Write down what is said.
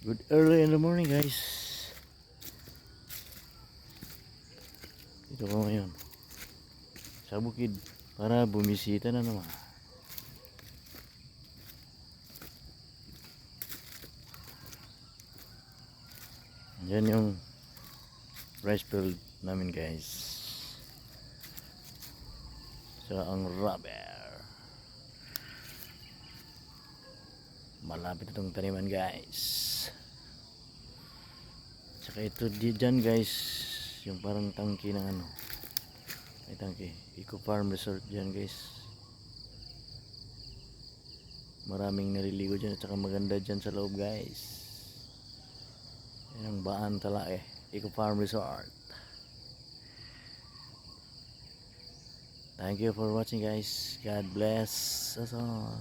Good early in the morning, guys. Dito ko ngayon sa bukid para bumisita na naman. Yan yung rice field namin, guys. Saka ang rubber. Malapit itong taniman, guys. Saka ito dyan, guys, yung parang tangki ng ano. May tangki. Eco Farm Resort dyan, guys. Maraming naliligo dyan at saka maganda dyan sa loob, guys. Yan ang Baan Talae Eco Farm Resort. Thank you for watching, guys. God bless us all.